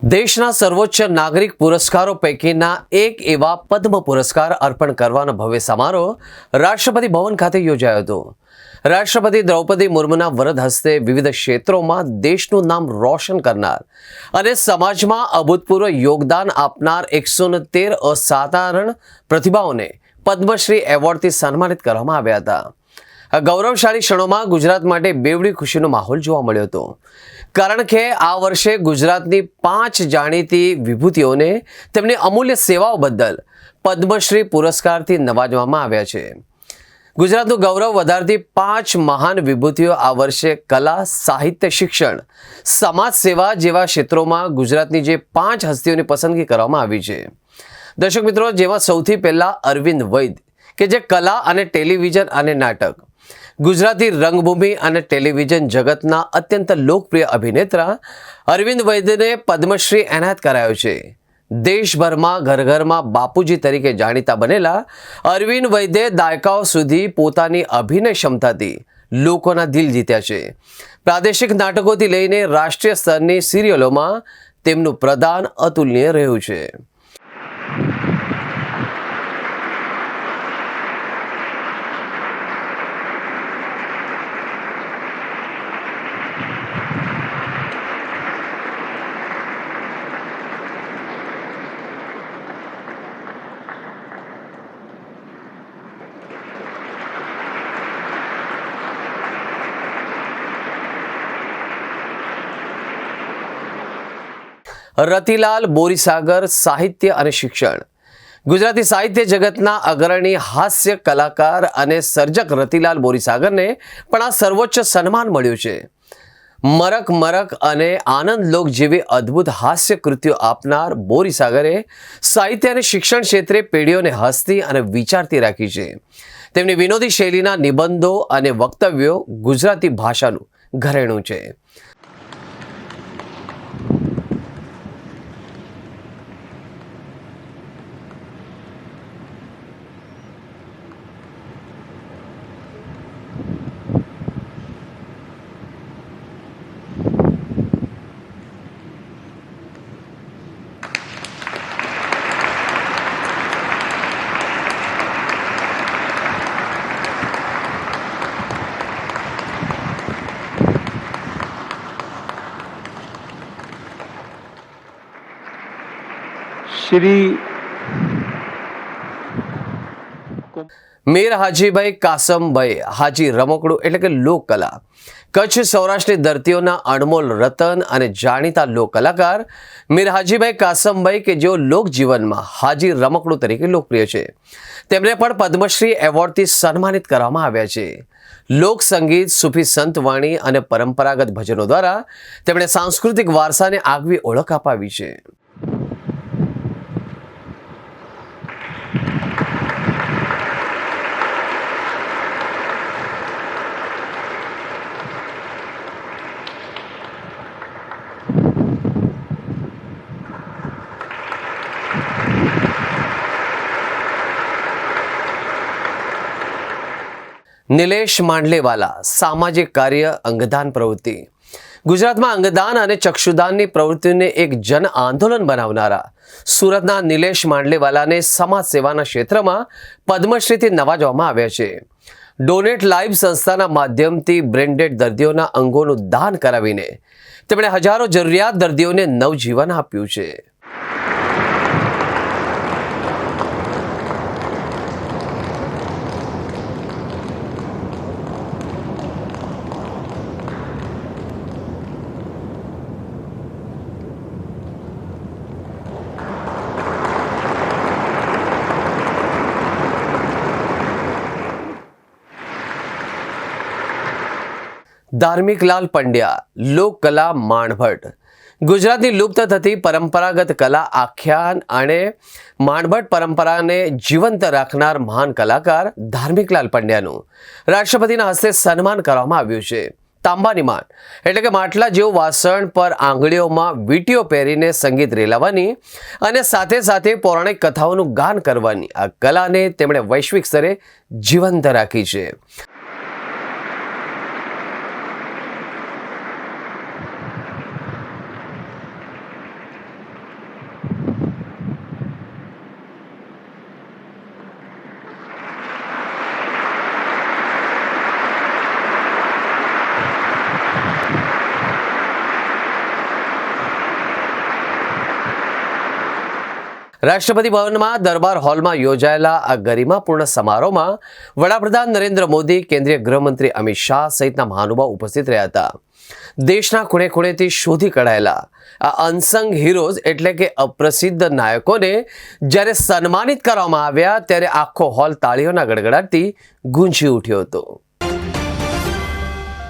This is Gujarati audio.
દેશના સર્વોચ્ચ નાગરિક પુરસ્કારો પૈકીના એક એવા પદ્મ પુરસ્કાર અર્પણ કરવાનો ભવ્ય સમારોહ રાષ્ટ્રપતિ ભવન ખાતે યોજાયો હતો. રાષ્ટ્રપતિ દ્રૌપદી મુર્મુના વરદ હસ્તે વિવિધ ક્ષેત્રોમાં દેશનું નામ રોશન કરનાર અને સમાજમાં અભૂતપૂર્વ યોગદાન આપનાર 113 અસાધારણ પ્રતિભાઓને પદ્મશ્રી એવોર્ડથી સન્માનિત કરવામાં આવ્યા હતા. આ ગૌરવશાળી ક્ષણોમાં ગુજરાત માટે બેવડી ખુશીનો માહોલ જોવા મળ્યો હતો, કારણ કે આ વર્ષે ગુજરાતની 5 જાણીતી વિભૂતિઓને તેમની અમૂલ્ય સેવાઓ બદલ પદ્મશ્રી પુરસ્કારથી નવાજવામાં આવ્યા છે. ગુજરાતનું ગૌરવ વધારતી 5 મહાન વિભૂતિઓ આ વર્ષે કલા, સાહિત્ય, શિક્ષણ, સમાજ સેવા જેવા ક્ષેત્રોમાં ગુજરાતની જે 5 હસ્તીઓની પસંદગી કરવામાં આવી છે. દર્શક મિત્રો, જેમાં સૌથી પહેલા અરવિંદ વૈદ, કે જે કલા અને ટેલિવિઝન અને નાટક, ગુજરાતી રંગભૂમિ અને ટેલિવિઝન જગતના અત્યંત લોકપ્રિય અભિનેતા અરવિંદ વૈદને પદ્મશ્રી એનાયત કરાયો છે. દેશભરમાં ઘર ઘરમાં બાપુજી તરીકે જાણીતા બનેલા અરવિંદ વૈદે દાયકાઓ સુધી પોતાની અભિનય ક્ષમતાથી લોકોના દિલ જીત્યા છે. પ્રાદેશિક નાટકોથી લઈને રાષ્ટ્રીય સ્તરની સિરિયલોમાં તેમનું પ્રદાન અતુલનીય રહ્યું છે. રતિલાલ બોરીસાગર, સાહિત્ય અને શિક્ષણ. ગુજરાતી સાહિત્ય જગતના અગ્રણી હાસ્ય કલાકાર અને સર્જક રતિલાલ બોરીસાગરને પણ આ સર્વોચ્ચ સન્માન મળ્યું છે. મરક મરક અને આનંદ લોક જેવી અદ્ભુત હાસ્ય કૃતિઓ આપનાર બોરીસાગરે સાહિત્ય અને શિક્ષણ ક્ષેત્રે પેઢીઓને હસતી અને વિચારતી રાખી છે. તેમની વિનોદી શૈલીના નિબંધો અને વક્તવ્યો ગુજરાતી ભાષાનું ઘરેણું છે. શ્રી મીર હાજીભાઈ કાસમભાઈ હાજી રમકડું એટલે કે લોકકલા. કચ્છ સૌરાષ્ટ્રની ધરતીઓના અણમોલ રતન અને જાણીતા લોક કલાકાર મીર હાજીભાઈ કાસમભાઈ, કે જેઓ લોકજીવનમાં હાજી રમકડું તરીકે લોકપ્રિય છે, તેમને પણ પદ્મશ્રી એવોર્ડથી સન્માનિત કરવામાં આવ્યા છે. લોક સંગીત, સૂફી સંતવાણી અને પરંપરાગત ભજનો દ્વારા તેમણે સાંસ્કૃતિક વારસાને આગવી ઓળખ અપાવી છે. નિલેશ માંડલેવાલા, સામાજિક કાર્ય, અંગદાન પ્રવૃત્તિ. ગુજરાતમાં અંગદાન અને ચક્ષુદાનની પ્રવૃત્તિને એક જન આંદોલન બનાવનારા સુરતના નિલેશ માંડલેવાલાને સમાજ સેવાના ક્ષેત્રમાં પદ્મશ્રીથી નવાજવામાં આવ્યા છે. ડોનેટ લાઈવ સંસ્થાના માધ્યમથી બ્રેન્ડેડ દર્દીઓના અંગોનું દાન કરાવીને તેમણે હજારો જરૂરિયાત દર્દીઓને નવજીવન આપ્યું છે. ધાર્મિકલાલ પંડ્યા, લોકકલા માણભટ્ટ. ગુજરાતની લુપ્ત થતી પરંપરાગત કલા, આખ્યાન અને માણભટ્ટ પરંપરાને જીવંત રાખનાર મહાન કલાકાર ધાર્મિકલાલ પંડ્યાનું રાષ્ટ્રપતિના હસ્તે સન્માન કરવામાં આવ્યું છે. તાંબાની માણ એટલે કે માટલા જેવું વાસણ પર આંગળીઓમાં વીંટીઓ પહેરીને સંગીત રેલાવવાની અને સાથે સાથે પૌરાણિક કથાઓનું ગાન કરવાની આ કલાને તેમણે વૈશ્વિક સ્તરે જીવંત રાખી છે. રાષ્ટ્રપતિ ભવનમાં દરબાર હોલમાં યોજાયેલા આ ગરિમાપૂર્ણ સમારોહમાં વડાપ્રધાન નરેન્દ્ર મોદી, કેન્દ્રીય ગૃહમંત્રી અમિત શાહ સહિતના મહાનુભાવ ઉપસ્થિત રહ્યા હતા. દેશના ખૂણે ખૂણેથી શોધી કઢાયેલા આ અનસંગ હીરોઝ એટલે કે અપ્રસિદ્ધ નાયકોને જ્યારે સન્માનિત કરવામાં આવ્યા ત્યારે આખો હોલ તાળીઓના ગડગડાટથી ગૂંજી ઉઠ્યો હતો.